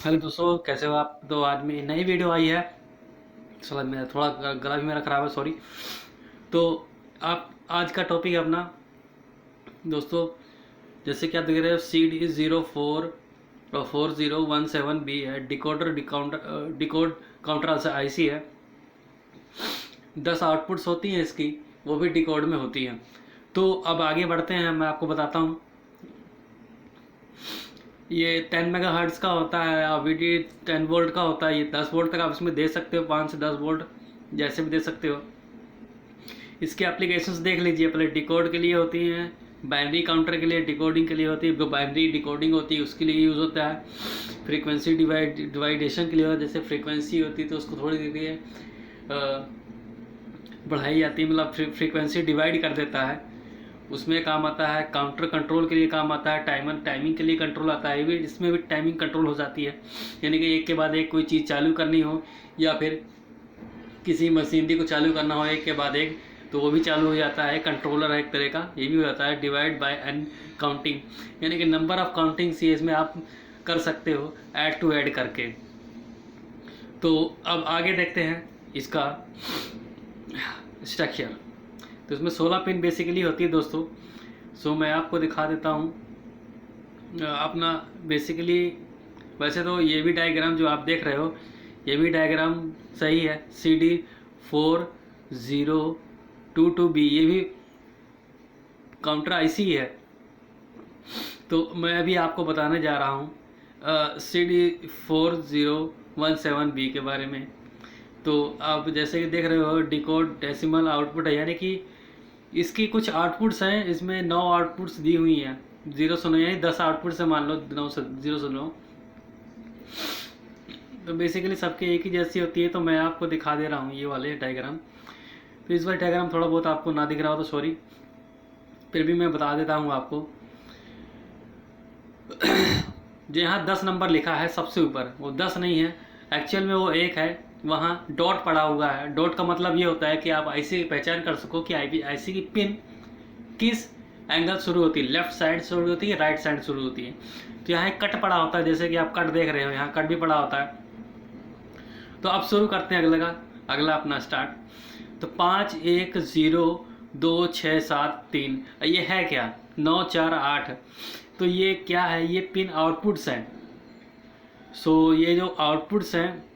Hello दोस्तों, कैसे हो आप। तो आज मेरी नई वीडियो आई है। साला मेरा थोड़ा गला भी मेरा ख़राब है, सॉरी। तो आप आज का टॉपिक है अपना दोस्तों, जैसे कि आप देख रहे हो CD044017B है। डिकोड काउंटर से आईसी है। 10 आउटपुट्स होती हैं इसकी, वो भी डिकोड में होती हैं। तो अब आगे बढ़ते हैं, मैं आपको बताता हूँ। ये 10 मेगा हर्ट्ज़ का होता है और VD 10 वोल्ट का होता है। ये 10 वोल्ट तक आप इसमें दे सकते हो, 5 से 10 वोल्ट जैसे भी दे सकते हो। इसके एप्लीकेशंस देख लीजिए। पहले डिकोड के लिए होती हैं, बाइनरी काउंटर के लिए, डिकोडिंग के लिए होती है। जो बाइनरी डिकोडिंग होती है उसके लिए यूज़ होता है। फ्रीक्वेंसी डिवाइडेशन के लिए होता है। जैसे फ्रीक्वेंसी होती है तो उसको थोड़ी देर बढ़ाई जाती है, मतलब फ्रीक्वेंसी डिवाइड कर देता है, उसमें काम आता है। काउंटर कंट्रोल के लिए काम आता है। टाइमिंग के लिए कंट्रोल आता है। ये भी इसमें भी टाइमिंग कंट्रोल हो जाती है, यानी कि एक के बाद एक कोई चीज़ चालू करनी हो या फिर किसी मशीनरी को चालू करना हो एक के बाद एक, तो वो भी चालू हो जाता है। कंट्रोलर है एक तरह का, ये भी हो जाता है। डिवाइड बाय एंड काउंटिंग, यानी कि नंबर ऑफ काउंटिंग से इसमें आप कर सकते हो ऐड टू ऐड करके। तो अब आगे देखते हैं इसका स्ट्रक्चर। तो इसमें 16 पिन बेसिकली होती है दोस्तों। सो मैं आपको दिखा देता हूँ अपना बेसिकली। वैसे तो ये भी डायग्राम जो आप देख रहे हो, ये भी डायग्राम सही है। CD4022B ये भी काउंटर आईसी है। तो मैं अभी आपको बताने जा रहा हूँ CD4017B के बारे में। तो आप जैसे कि देख रहे हो, डिकोड डेसिमल आउटपुट है, यानी कि इसकी कुछ आउटपुट्स हैं। इसमें 9 आउटपुट्स दी हुई हैं। 0 से 9 यानी 10 आउटपुट से मान लो 9 से 0 से 9। तो बेसिकली सबके एक ही जैसी होती है। तो मैं आपको दिखा दे रहा हूँ ये वाले डायग्राम। तो इस वाले डायग्राम थोड़ा बहुत आपको ना दिख रहा हो तो सॉरी, फिर भी मैं बता देता हूँ आपको। जो यहाँ 10 नंबर लिखा है सबसे ऊपर, वो 10 नहीं है, एक्चुअल में वो 1 है। वहाँ डॉट पड़ा हुआ है। डॉट का मतलब ये होता है कि आप आईसी की पहचान कर सको कि आईसी की पिन किस एंगल शुरू होती है, लेफ्ट साइड शुरू होती है, राइट साइड शुरू होती है। तो यहाँ एक कट पड़ा होता है, जैसे कि आप कट देख रहे हो, यहाँ कट भी पड़ा होता है। तो अब शुरू करते हैं अगला अपना स्टार्ट। तो 5 1 0 2 6 7 3, ये है क्या 9 4 8। तो ये क्या है, ये पिन आउटपुट्स हैं। सो ये जो आउटपुट्स हैं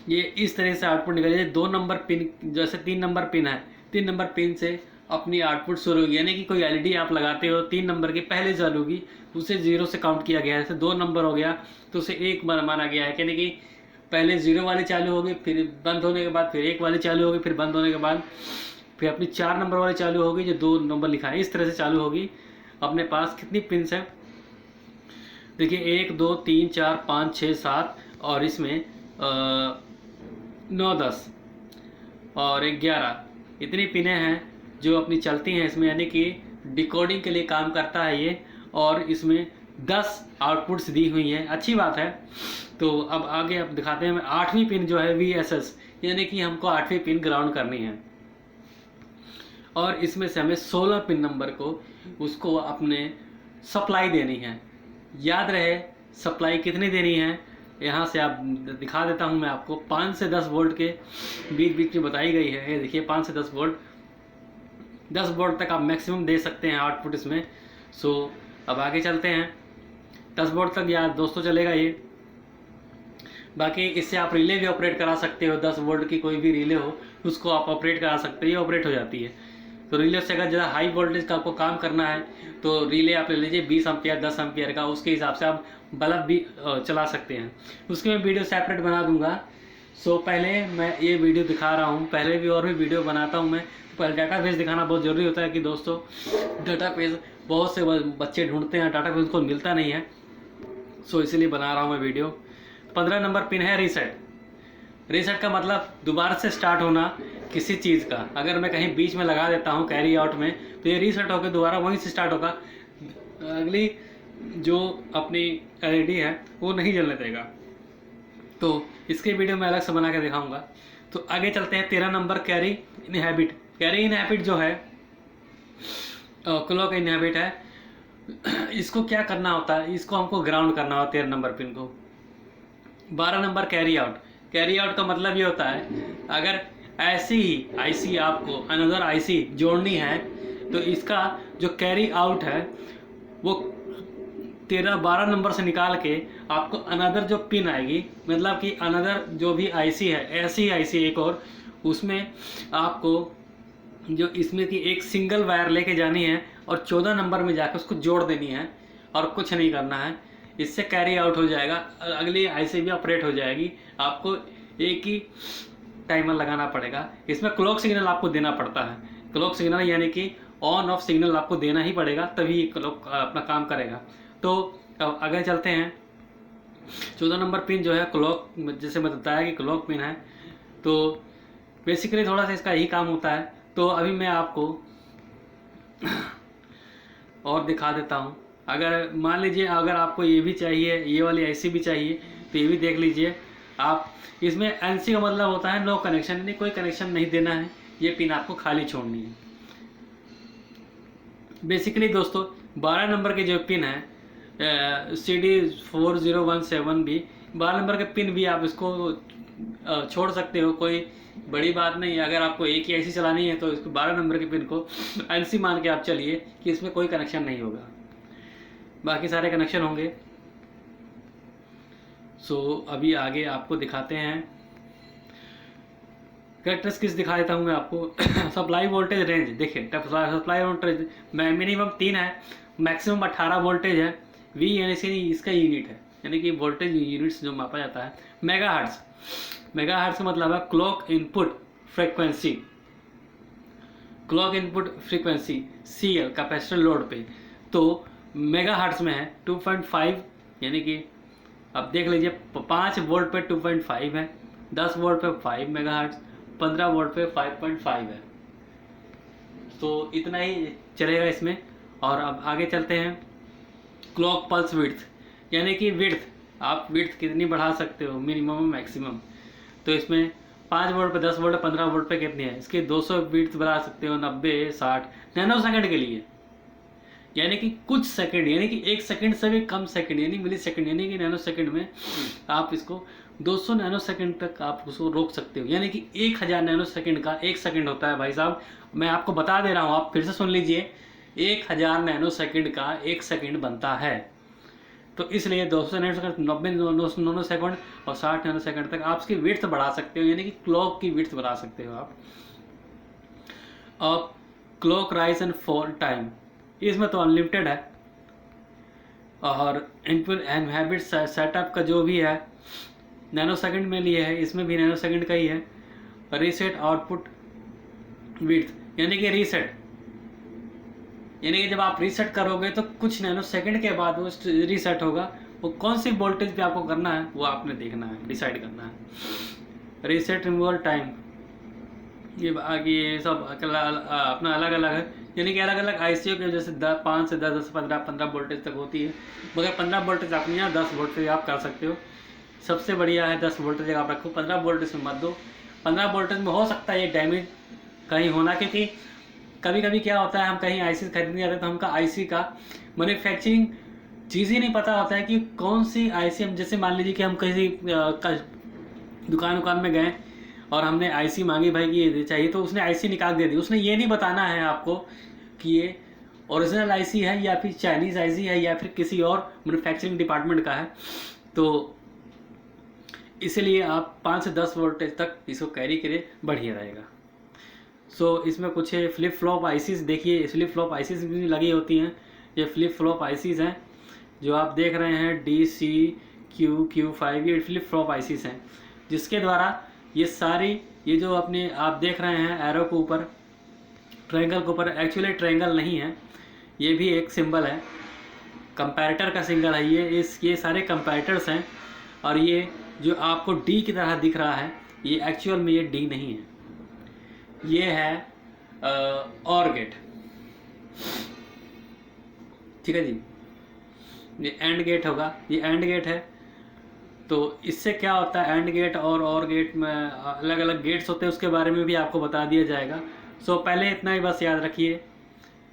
ये इस तरह से आउटपुट निकले। 2 नंबर पिन, जैसे 3 नंबर पिन है, 3 नंबर पिन से अपनी आउटपुट शुरू होगी। यानी कि कोई एलईडी आप लगाते हो, 3 नंबर की पहले चालू होगी, उसे 0 से काउंट किया गया है। जैसे 2 नंबर हो गया तो उसे 1 माना गया है, यानी कि पहले 0 वाली चालू होगी, फिर बंद होने के बाद फिर 1 वाली चालू होगी, फिर बंद होने के बाद फिर अपनी 4 नंबर वाली चालू होगी, जो 2 नंबर लिखा है। इस तरह से चालू होगी। अपने पास कितनी पिन्स हैं देखिए, 1 2 3 4 5 6 7 और इसमें 9 10 और 11, इतनी पिनें हैं जो अपनी चलती हैं इसमें, यानी कि डिकोडिंग के लिए काम करता है ये। और इसमें 10 आउटपुट्स दी हुई हैं, अच्छी बात है। तो अब आगे आप दिखाते हैं। 8वीं पिन जो है VSS, यानी कि हमको 8वीं पिन ग्राउंड करनी है। और इसमें से हमें 16 पिन नंबर को उसको अपने सप्लाई देनी है। याद रहे सप्लाई कितनी देनी है, यहाँ से आप दिखा देता हूँ मैं आपको। 5 से 10 वोल्ट के बीच बीच में बताई गई है। ये देखिए 5 से 10 वोल्ट, 10 वोल्ट तक आप मैक्सिमम दे सकते हैं आउटपुट इसमें। सो अब आगे चलते हैं। 10 वोल्ट तक यार दोस्तों चलेगा ये। बाकी इससे आप रिले भी ऑपरेट करा सकते हो। 10 वोल्ट की कोई भी रिले हो उसको आप ऑपरेट करा सकते हो, ये ऑपरेट हो जाती है। तो रिले से अगर ज़्यादा हाई वोल्टेज का आपको काम करना है तो रिले आप ले लीजिए 20 एम्पियर 10 एम्पियर का, उसके हिसाब से आप बल्ब भी चला सकते हैं। उसकी मैं वीडियो सेपरेट बना दूंगा। सो पहले मैं ये वीडियो दिखा रहा हूँ, पहले भी और भी वीडियो बनाता हूँ मैं। पहले डाटाबेस दिखाना बहुत ज़रूरी होता है कि दोस्तों डाटाबेस बहुत से बच्चे ढूंढते हैं, डाटाबेस को मिलता नहीं है। सो इसीलिए बना रहा हूँ मैं वीडियो। 15 नंबर पिन है रीसेट। रीसेट का मतलब दोबारा से स्टार्ट होना किसी चीज़ का। अगर मैं कहीं बीच में लगा देता हूँ कैरी आउट में, तो ये रीसेट होकर दोबारा वहीं से स्टार्ट होगा। अगली जो अपनी एलईडी है वो नहीं जलने देगा। तो इसके वीडियो में अलग से बना के दिखाऊंगा। तो आगे चलते हैं। 13 number carry inhabit. Carry inhabit जो है क्लॉक इनहैबिट है। इसको क्या करना होता है, इसको हमको ग्राउंड करना होता है 13 नंबर पिन को। 12 number carry out. Carry out का मतलब ये होता है अगर ऐसी ही आईसी आपको अनदर आईसी जोड़नी है तो इसका जो कैरी आउट है वो 12 नंबर से निकाल के आपको अनदर जो पिन आएगी, मतलब कि अनदर जो भी आईसी है ऐसी ही आईसी एक और, उसमें आपको जो इसमें की एक सिंगल वायर लेके जानी है और 14 नंबर में जाकर उसको जोड़ देनी है और कुछ नहीं करना है। इससे कैरी आउट हो जाएगा, अगली आईसी भी ऑपरेट हो जाएगी। आपको एक ही टाइमर लगाना पड़ेगा। इसमें क्लॉक सिग्नल आपको देना पड़ता है। क्लॉक सिग्नल यानी कि ऑन ऑफ सिग्नल आपको देना ही पड़ेगा, तभी क्लॉक अपना काम करेगा। तो अब आगे चलते हैं। 14 नंबर पिन जो है क्लॉक, जैसे मैं बताया कि क्लॉक पिन है, तो बेसिकली थोड़ा सा इसका यही काम होता है। तो अभी मैं आपको और दिखा देता हूँ। अगर मान लीजिए अगर आपको ये भी चाहिए, ये वाली आईसी भी चाहिए, तो ये भी देख लीजिए आप। इसमें एनसी का मतलब होता है नो कनेक्शन, यानी कोई कनेक्शन नहीं देना है, ये पिन आपको खाली छोड़नी है। बेसिकली दोस्तों 12 नंबर के जो पिन है CD4017 भी 12 नंबर के पिन भी आप इसको छोड़ सकते हो, कोई बड़ी बात नहीं है। अगर आपको एक ही आईसी चलानी है तो इसको 12 नंबर के पिन को एनसी मान के आप चलिए कि इसमें कोई कनेक्शन नहीं होगा, बाकी सारे कनेक्शन होंगे। सो अभी आगे आपको दिखाते हैं कैरेक्टरिस्टिक्स दिखा देता हूँ मैं आपको। सप्लाई वोल्टेज रेंज देखिए, सप्लाई वोल्टेज मिनिमम 3 है, मैक्सिमम 18 वोल्टेज है। वी यानी इसका यूनिट है, यानी कि वोल्टेज यूनिट्स जो मापा जाता है। मेगाहर्ट्ज, मेगाहर्ट्ज का मतलब है clock input frequency. Clock input frequency CL capacitor load पे, तो मेगाहर्ट्ज में है 2.5, यानी कि अब देख लीजिए 5 वोल्ट पे 2.5 है, 10 वोल्ट पे 5 मेगाहर्ट्ज, 15 वोल्ट पे 5.5 है। तो इतना ही चलेगा इसमें। और अब आगे चलते हैं। क्लॉक पल्स विड्थ, यानी कि विड्थ, आप विड्थ कितनी बढ़ा सकते हो, मिनिमम मैक्सिमम। तो इसमें 5 वोल्ट पे 10 वोल्ट 15 वोल्ट पे कितनी है, इसके 200 विड्थ बढ़ा सकते हो, 90 60 नैनो सेकंड के लिए, यानी कि कुछ सेकंड, यानी कि 1 सेकंड से भी कम सेकंड, यानी मिली सेकंड, यानी कि नैनो सेकंड में आप इसको 200 नैनो सेकंड तक आप उसको रोक सकते हो। यानी कि 1000 नैनो सेकंड का 1 सेकंड होता है भाई साहब। मैं आपको बता दे रहा हूँ, आप फिर से सुन लीजिए, 1000 नैनो सेकंड का 1 सेकंड बनता है। तो इसलिए 200 नैनो सेकंड, 90 नैनो सेकंड और 60 नैनो सेकंड तक आप इसकी विड्थ बढ़ा सकते हो, यानी कि क्लॉक की विड्थ बढ़ा सकते हो आप। और clock rise and fall time, इसमें तो अनलिमिटेड है। और इनपुट एंड हैबिट सेटअप का जो भी है नैनो सेकंड में लिए है, इसमें भी नैनो सेकंड का ही है। रीसेट आउटपुट विड्थ, यानी कि रीसेट, यानी कि जब आप रीसेट करोगे तो कुछ नैनो सेकंड के बाद वो रीसेट होगा। वो कौन सी वोल्टेज पे आपको करना है वो आपने देखना है, डिसाइड करना है। रीसेट रिमूवल टाइम, ये आगे सब अपना अलग अलग है, यानी कि अलग अलग आईसीओ की वजह से 5 से 10 15 वोल्टेज तक होती है। मगर 15 वोल्टेज आप नहीं, 10 वोल्टेज आप कर सकते हो। सबसे बढ़िया है 10 वोल्टेज आप रखो, 15 वोल्टेज में मत दो। 15 वोल्टेज में हो सकता है ये डैमेज कहीं होना, क्योंकि कभी कभी क्या होता है हम कहीं आईसी खरीदने जाते हैं तो हमका आईसी का मैन्युफैक्चरिंग चीज़ ही नहीं पता होता है कि कौन सी आईसी। हम जैसे मान लीजिए कि हम किसी दुकान में गए और हमने आईसी मांगी, भाई कि ये चाहिए, तो उसने आईसी निकाल दे दी। उसने ये नहीं बताना है आपको कि ये ओरिजिनल आईसी है या फिर चाइनीज़ आईसी है या फिर किसी और मैन्युफैक्चरिंग डिपार्टमेंट का है। तो इसलिए आप 5 से 10 वोल्टेज तक इसको कैरी करें, बढ़िया रहेगा। सो इसमें कुछ फ्लिप फ्लॉप आईसीज देखिए, फ्लिप फ्लॉप आईसीज भी लगी होती हैं। ये फ्लिप फ्लॉप आईसीज हैं जो आप देख रहे हैं, DC-Q5, ये फ्लिप फ्लॉप आईसीज हैं जिसके द्वारा ये सारी, ये जो अपने आप देख रहे हैं एरो के ऊपर, ट्रायंगल के ऊपर, एक्चुअली ट्रायंगल नहीं है, ये भी एक सिंबल है, कंपैरेटर का सिंबल है ये सारे कंपैरेटर्स हैं। और ये जो आपको डी की तरह दिख रहा है, ये एक्चुअल में ये डी नहीं है, ये है और गेट, ठीक है जी। ये एंड गेट होगा, ये एंड गेट है। तो इससे क्या होता है, एंड गेट और गेट में अलग अलग गेट्स होते हैं, उसके बारे में भी आपको बता दिया जाएगा। सो पहले इतना ही बस याद रखिए,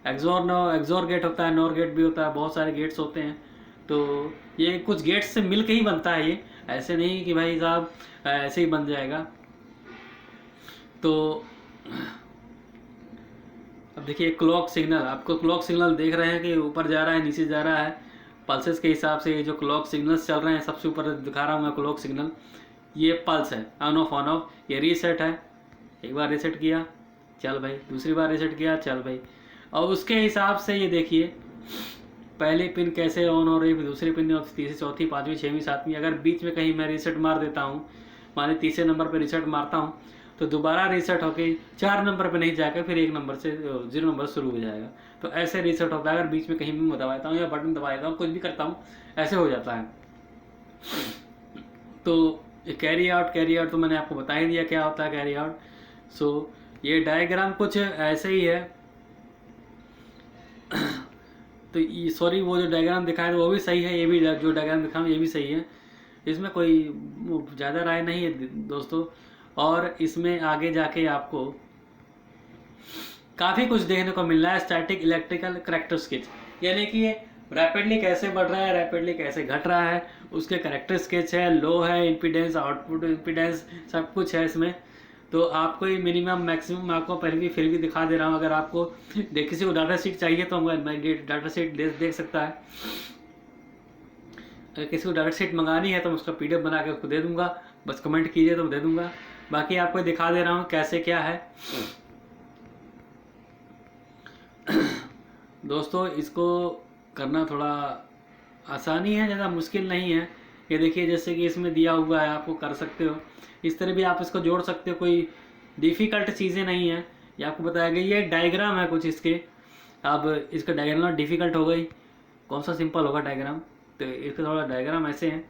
एग्जोर गेट होता है, नोर गेट भी होता है, बहुत सारे गेट्स होते हैं। तो ये कुछ गेट्स से मिल के ही बनता है ये, ऐसे नहीं कि भाई साहब ऐसे ही बन जाएगा। तो अब देखिए क्लॉक सिग्नल, आपको क्लॉक सिग्नल देख रहे हैं कि ऊपर जा रहा है नीचे जा रहा है, पल्सेस के हिसाब से ये जो क्लॉक सिग्नल्स चल रहे हैं, सबसे ऊपर दिखा रहा हूँ मैं क्लॉक सिग्नल, ये पल्स है, ऑन ऑफ, ये रीसेट है, एक बार रीसेट किया चल भाई, दूसरी बार रीसेट किया चल भाई। और उसके हिसाब से ये देखिए पहली पिन कैसे ऑन हो रही, फिर दूसरी पिन, तीसरी, चौथी, पाँचवीं, छठवीं, सातवीं, अगर बीच में कहीं मैं रीसेट मार देता हूँ, माने तीसरे नंबर पर रीसेट मारता हूँ, तो दोबारा रीसेट होके 4 नंबर पे नहीं जाकर फिर 1 नंबर से 0 नंबर शुरू हो जाएगा। तो ऐसे रीसेट होता है, अगर बीच में कहीं भी मैं दबाता हूँ या बटन दबाता हूँ, कुछ भी करता हूँ, ऐसे हो जाता है। तो कैरी आउट तो मैंने आपको बता ही दिया क्या होता है कैरी आउट। सो ये डायग्राम कुछ ऐसे ही है। तो सॉरी, वो जो डायग्राम दिखाया था वो भी सही है, ये भी जो डायग्राम दिखाऊँ ये भी सही है, इसमें कोई ज़्यादा राय नहीं है दोस्तों। और इसमें आगे जाके आपको काफ़ी कुछ देखने को मिल रहा है, स्टैटिक इलेक्ट्रिकल कैरेक्टरिस्टिक्स, यानी कि ये रैपिडली कैसे बढ़ रहा है, रैपिडली कैसे घट रहा है, उसके कैरेक्टर स्केच है, लो है इम्पीडेंस, आउटपुट इम्पीडेंस, सब कुछ है इसमें। तो आपको ये मिनिमम मैक्सिमम आपको पहले भी फिर भी दिखा दे रहा हूँ, अगर आपको किसी को डाटा शीट चाहिए तो मैं डाटा शीट देख सकता है, अगर किसी को डाटा शीट मंगानी है तो मैं उसका PDF बना के उसको दे दूंगा, बस कमेंट कीजिए तो मैं दे दूंगा। बाकी आपको दिखा दे रहा हूँ कैसे क्या है। दोस्तों इसको करना थोड़ा आसानी है, ज़्यादा मुश्किल नहीं है। ये देखिए जैसे कि इसमें दिया हुआ है, आपको कर सकते हो, इस तरह भी आप इसको जोड़ सकते हो, कोई डिफ़िकल्ट चीज़ें नहीं है। ये आपको बताया गया, ये डायग्राम है कुछ इसके, अब इसका डायग्राम डिफ़िकल्ट हो गई, कौन सा सिंपल होगा डायग्राम, तो इसका थोड़ा डायग्राम ऐसे हैं।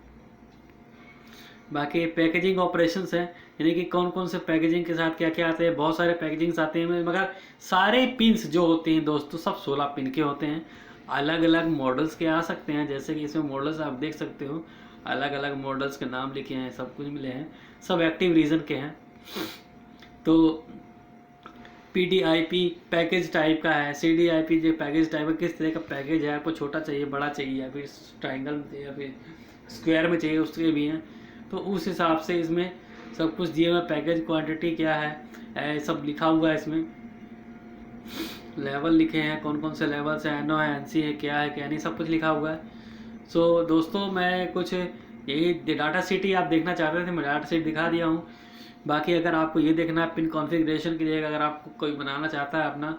बाकी पैकेजिंग ऑपरेशंस हैं, यानी कि कौन कौन से पैकेजिंग के साथ क्या क्या आते हैं, बहुत सारे पैकेजिंग्स आते हैं, मगर सारे पिन्स जो होते हैं दोस्तों सब 16 पिन के होते हैं। अलग अलग मॉडल्स के आ सकते हैं, जैसे कि इसमें मॉडल्स आप देख सकते हो, अलग अलग मॉडल्स के नाम लिखे हैं, सब कुछ मिले हैं, सब एक्टिव रीजन के हैं। तो PDIP पैकेज टाइप का है, CDIP जो पैकेज टाइप है, किस तरह का पैकेज है, आपको छोटा चाहिए, बड़ा चाहिए, या फिर ट्राइंगल या फिर स्क्वायर में चाहिए, उसके भी हैं। तो उस हिसाब से इसमें सब कुछ दिए हुआ, पैकेज क्वांटिटी क्या है सब लिखा हुआ है इसमें, लेवल लिखे हैं, कौन कौन से लेवल्स हैं, NO है, NC है, क्या नहीं, सब कुछ लिखा हुआ है। सो दोस्तों मैं कुछ यही डाटा शीट ही आप देखना चाहते थे, मैं डाटा शीट दिखा दिया हूँ। बाकी अगर आपको ये देखना है पिन कॉन्फ़िगरेशन के लिए, अगर आपको कोई बनाना चाहता है अपना,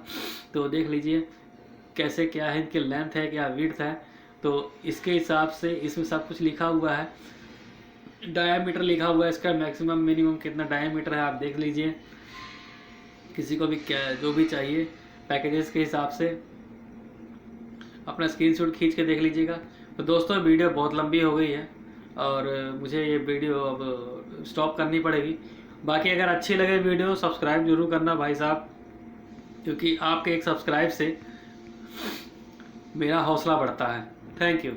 तो देख लीजिए कैसे क्या है, इनके लेंथ है क्या विड्थ है, तो इसके हिसाब से इसमें सब कुछ लिखा हुआ है। डायामीटर लिखा हुआ है, इसका मैक्सिमम मिनिमम कितना डायामीटर है आप देख लीजिए, किसी को भी क्या जो भी चाहिए पैकेजेस के हिसाब से अपना स्क्रीनशॉट खींच के देख लीजिएगा। तो दोस्तों वीडियो बहुत लंबी हो गई है और मुझे ये वीडियो अब स्टॉप करनी पड़ेगी। बाकी अगर अच्छी लगे वीडियो सब्सक्राइब जरूर करना भाई साहब, क्योंकि आपके एक सब्सक्राइब से मेरा हौसला बढ़ता है। Thank you.